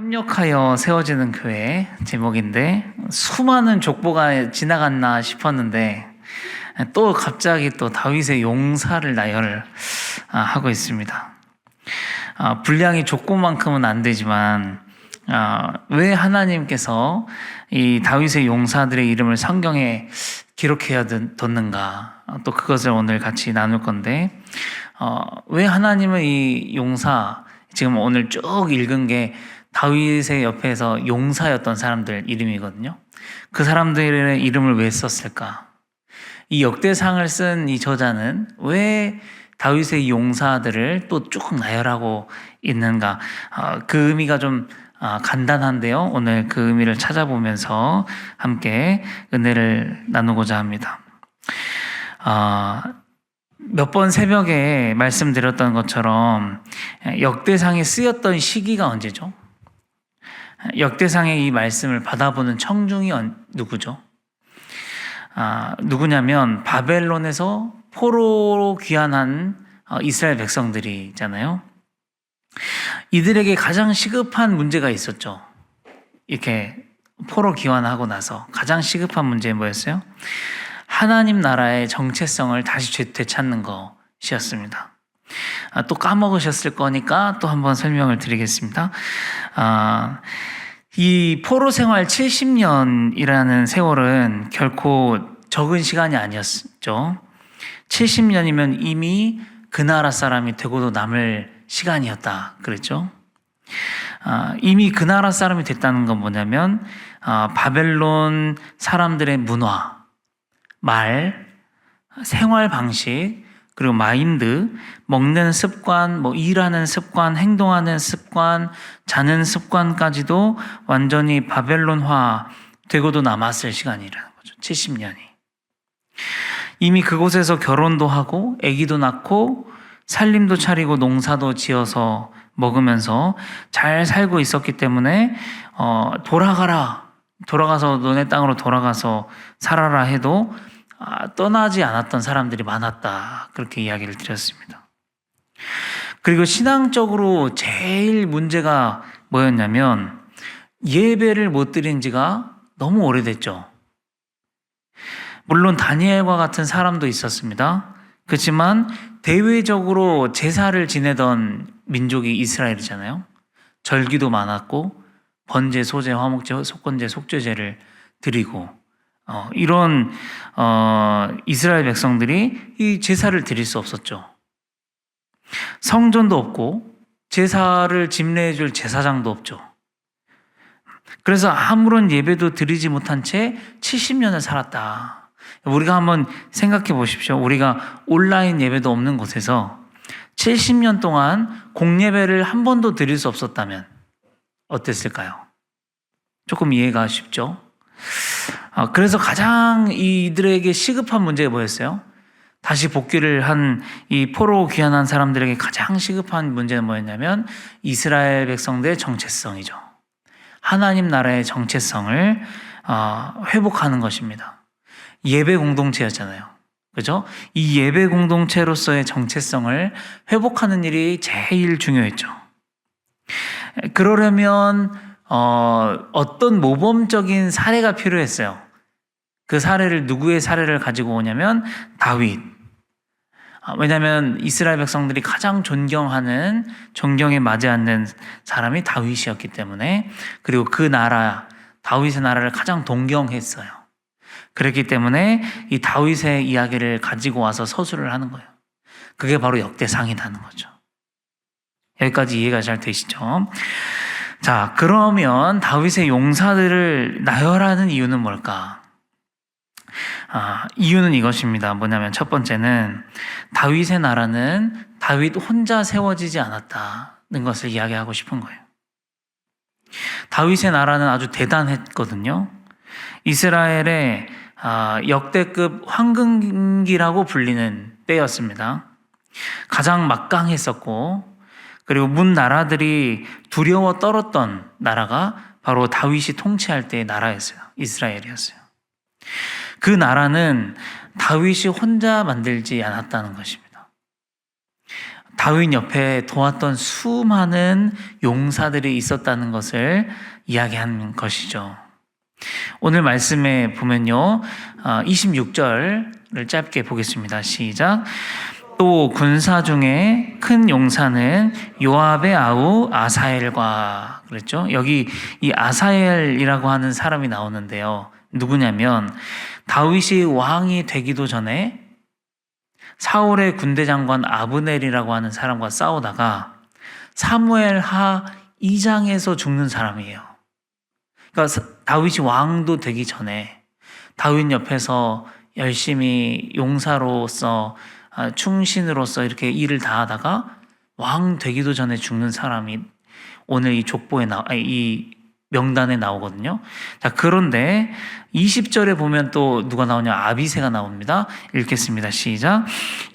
합력하여 세워지는 교회 제목인데 수많은 족보가 지나갔나 싶었는데 또 갑자기 또 다윗의 용사를 나열을 하고 있습니다. 분량이 족보만큼은 안 되지만 왜 하나님께서 이 다윗의 용사들의 이름을 성경에 기록해야 뒀는가, 또 그것을 오늘 같이 나눌 건데, 왜 하나님은 이 용사, 지금 오늘 쭉 읽은 게 다윗의 옆에서 용사였던 사람들 이름이거든요. 그 사람들의 이름을 왜 썼을까? 이 역대상을 쓴 이 저자는 왜 다윗의 용사들을 또 쭉 나열하고 있는가? 그 의미가 좀 간단한데요. 오늘 그 의미를 찾아보면서 함께 은혜를 나누고자 합니다. 몇 번 새벽에 말씀드렸던 것처럼 역대상에 쓰였던 시기가 언제죠? 역대상의 이 말씀을 받아보는 청중이 누구죠? 누구냐면 바벨론에서 포로로 귀환한 이스라엘 백성들이 있잖아요. 이들에게 가장 시급한 문제가 있었죠. 이렇게 포로 귀환하고 나서 가장 시급한 문제는 뭐였어요? 하나님 나라의 정체성을 다시 되찾는 것이었습니다. 또 까먹으셨을 거니까 또 한번 설명을 드리겠습니다. 이 포로 생활 70년이라는 세월은 결코 적은 시간이 아니었죠. 70년이면 이미 그 나라 사람이 되고도 남을 시간이었다 그랬죠. 이미 그 나라 사람이 됐다는 건 뭐냐면 바벨론 사람들의 문화, 말, 생활 방식, 그리고 마인드, 먹는 습관, 일하는 습관, 행동하는 습관, 자는 습관까지도 완전히 바벨론화 되고도 남았을 시간이라는 거죠. 70년이. 이미 그곳에서 결혼도 하고 아기도 낳고 살림도 차리고 농사도 지어서 먹으면서 잘 살고 있었기 때문에 돌아가서 너네 땅으로 돌아가서 살아라 해도 떠나지 않았던 사람들이 많았다, 그렇게 이야기를 드렸습니다. 그리고 신앙적으로 제일 문제가 뭐였냐면 예배를 못 드린 지가 너무 오래됐죠. 물론 다니엘과 같은 사람도 있었습니다. 그렇지만 대외적으로 제사를 지내던 민족이 이스라엘이잖아요. 절기도 많았고 번제, 소제, 화목제, 속건제, 속죄제를 드리고 이런 이스라엘 백성들이 이 제사를 드릴 수 없었죠. 성전도 없고 제사를 집례해 줄 제사장도 없죠. 그래서 아무런 예배도 드리지 못한 채 70년을 살았다. 우리가 한번 생각해 보십시오. 우리가 온라인 예배도 없는 곳에서 70년 동안 공예배를 한 번도 드릴 수 없었다면 어땠을까요? 조금 이해가 쉽죠? 그래서 가장 이들에게 시급한 문제가 뭐였어요? 다시 복귀를 한 이 포로 귀환한 사람들에게 가장 시급한 문제는 뭐였냐면 이스라엘 백성들의 정체성이죠. 하나님 나라의 정체성을 회복하는 것입니다. 예배 공동체였잖아요. 그죠? 이 예배 공동체로서의 정체성을 회복하는 일이 제일 중요했죠. 그러려면 어떤 모범적인 사례가 필요했어요. 그 사례를, 누구의 사례를 가지고 오냐면 다윗. 왜냐하면 이스라엘 백성들이 가장 존경에 맞지 않는 사람이 다윗이었기 때문에, 그리고 그 나라, 다윗의 나라를 가장 동경했어요. 그렇기 때문에 이 다윗의 이야기를 가지고 와서 서술을 하는 거예요. 그게 바로 역대상이라는 거죠. 여기까지 이해가 잘 되시죠? 자, 그러면 다윗의 용사들을 나열하는 이유는 뭘까? 이유는 이것입니다. 뭐냐면 첫 번째는 다윗의 나라는 다윗 혼자 세워지지 않았다는 것을 이야기하고 싶은 거예요. 다윗의 나라는 아주 대단했거든요. 이스라엘의 역대급 황금기라고 불리는 때였습니다. 가장 막강했었고, 그리고 문 나라들이 두려워 떨었던 나라가 바로 다윗이 통치할 때의 나라였어요. 이스라엘이었어요. 그 나라는 다윗이 혼자 만들지 않았다는 것입니다. 다윗 옆에 도왔던 수많은 용사들이 있었다는 것을 이야기하는 것이죠. 오늘 말씀에 보면요, 26절을 짧게 보겠습니다. 시작. 또 군사 중에 큰 용사는 요압의 아우 아사엘과 그랬죠. 여기 이 아사엘이라고 하는 사람이 나오는데요. 누구냐면 다윗이 왕이 되기도 전에 사울의 군대 장관 아브넬이라고 하는 사람과 싸우다가 사무엘 하 2장에서 죽는 사람이에요. 그러니까 다윗이 왕도 되기 전에 다윗 옆에서 열심히 용사로서 충신으로서 이렇게 일을 다하다가 왕 되기도 전에 죽는 사람이 오늘 이 족보에 이 명단에 나오거든요. 자, 그런데 20절에 보면 또 누가 나오냐? 아비새가 나옵니다. 읽겠습니다. 시작.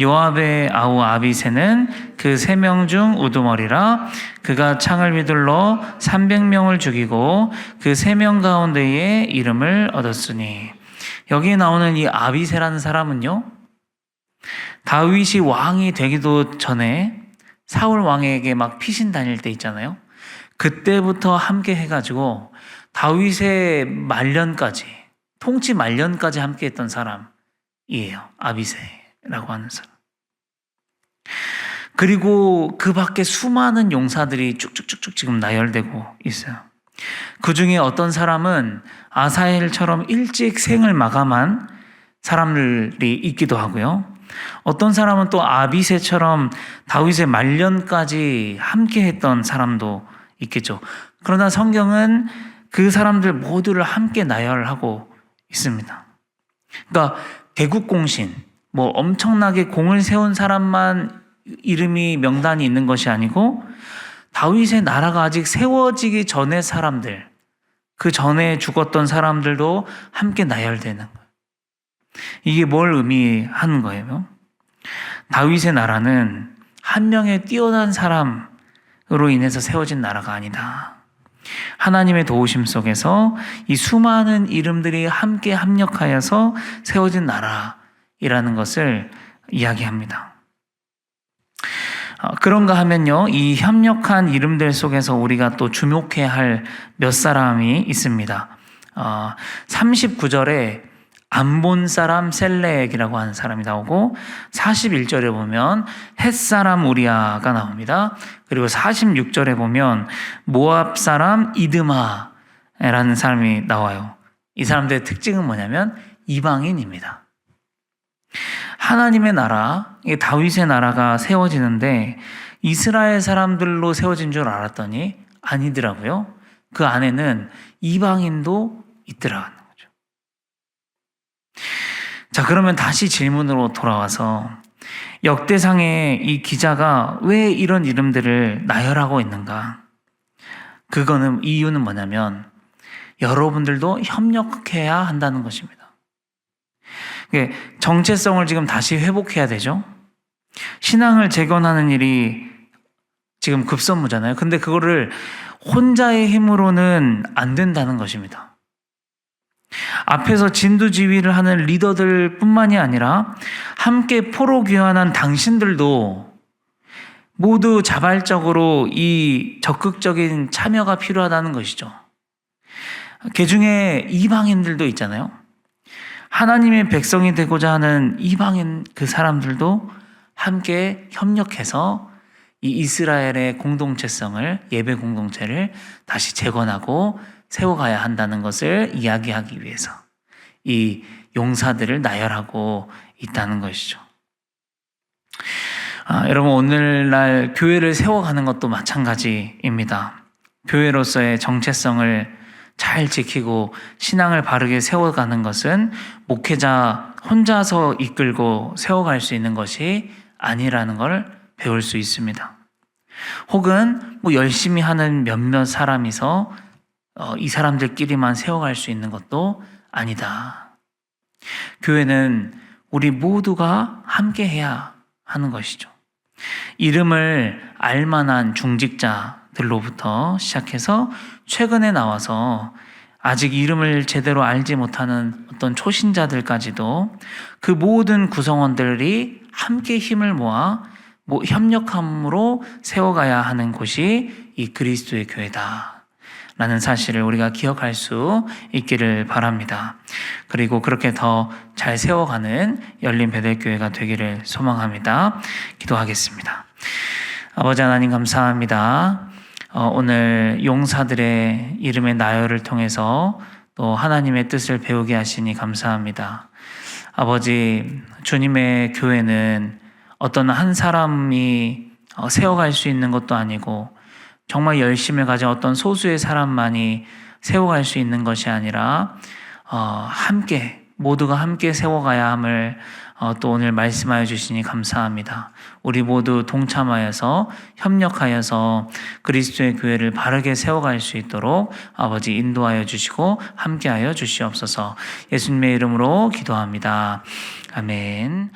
요압의 아우 아비새는 그 3명 중 우두머리라. 그가 창을 휘둘러 300명을 죽이고 그 3명 가운데에 이름을 얻었으니. 여기에 나오는 이 아비새라는 사람은요, 다윗이 왕이 되기도 전에 사울 왕에게 막 피신 다닐 때 있잖아요. 그때부터 함께 해가지고 다윗의 말년까지, 통치 말년까지 함께 했던 사람이에요. 아비새라고 하는 사람. 그리고 그 밖에 수많은 용사들이 쭉쭉쭉쭉 지금 나열되고 있어요. 그 중에 어떤 사람은 아사엘처럼 일찍 생을 마감한 사람들이 있기도 하고요. 어떤 사람은 또 아비새처럼 다윗의 말년까지 함께 했던 사람도 있겠죠. 그러나 성경은 그 사람들 모두를 함께 나열하고 있습니다. 그러니까 대국공신, 뭐 엄청나게 공을 세운 사람만 이름이 명단이 있는 것이 아니고 다윗의 나라가 아직 세워지기 전의 사람들, 그 전에 죽었던 사람들도 함께 나열되는 거예요. 이게 뭘 의미하는 거예요? 다윗의 나라는 한 명의 뛰어난 사람으로 인해서 세워진 나라가 아니다. 하나님의 도우심 속에서 이 수많은 이름들이 함께 합력하여서 세워진 나라이라는 것을 이야기합니다. 그런가 하면요, 이 협력한 이름들 속에서 우리가 또 주목해야 할 몇 사람이 있습니다. 39절에 암본 사람 셀렉이라고 하는 사람이 나오고 41절에 보면 헷 사람 우리아가 나옵니다. 그리고 46절에 보면 모압 사람 이드마라는 사람이 나와요. 이 사람들의 특징은 뭐냐면 이방인입니다. 하나님의 나라, 다윗의 나라가 세워지는데 이스라엘 사람들로 세워진 줄 알았더니 아니더라고요. 그 안에는 이방인도 있더라고요. 자, 그러면 다시 질문으로 돌아와서 역대상의 이 기자가 왜 이런 이름들을 나열하고 있는가? 그거는 이유는 뭐냐면 여러분들도 협력해야 한다는 것입니다. 정체성을 지금 다시 회복해야 되죠. 신앙을 재건하는 일이 지금 급선무잖아요. 근데 그거를 혼자의 힘으로는 안 된다는 것입니다. 앞에서 진두지휘를 하는 리더들 뿐만이 아니라 함께 포로귀환한 당신들도 모두 자발적으로 이 적극적인 참여가 필요하다는 것이죠. 그 중에 이방인들도 있잖아요. 하나님의 백성이 되고자 하는 이방인 그 사람들도 함께 협력해서 이 이스라엘의 공동체성을, 예배 공동체를 다시 재건하고 세워가야 한다는 것을 이야기하기 위해서 이 용사들을 나열하고 있다는 것이죠. 여러분, 오늘날 교회를 세워가는 것도 마찬가지입니다. 교회로서의 정체성을 잘 지키고 신앙을 바르게 세워가는 것은 목회자 혼자서 이끌고 세워갈 수 있는 것이 아니라는 걸 배울 수 있습니다. 혹은 열심히 하는 몇몇 사람이서 이 사람들끼리만 세워갈 수 있는 것도 아니다. 교회는 우리 모두가 함께 해야 하는 것이죠. 이름을 알만한 중직자들로부터 시작해서 최근에 나와서 아직 이름을 제대로 알지 못하는 어떤 초신자들까지도 그 모든 구성원들이 함께 힘을 모아 협력함으로 세워가야 하는 곳이 이 그리스도의 교회다 라는 사실을 우리가 기억할 수 있기를 바랍니다. 그리고 그렇게 더 잘 세워가는 열린 베델교회가 되기를 소망합니다. 기도하겠습니다. 아버지 하나님 감사합니다. 오늘 용사들의 이름의 나열을 통해서 또 하나님의 뜻을 배우게 하시니 감사합니다. 아버지, 주님의 교회는 어떤 한 사람이 세워갈 수 있는 것도 아니고 정말 열심을 가진 어떤 소수의 사람만이 세워갈 수 있는 것이 아니라 모두가 함께 세워가야 함을 또 오늘 말씀하여 주시니 감사합니다. 우리 모두 동참하여서 협력하여서 그리스도의 교회를 바르게 세워갈 수 있도록 아버지 인도하여 주시고 함께하여 주시옵소서. 예수님의 이름으로 기도합니다. 아멘.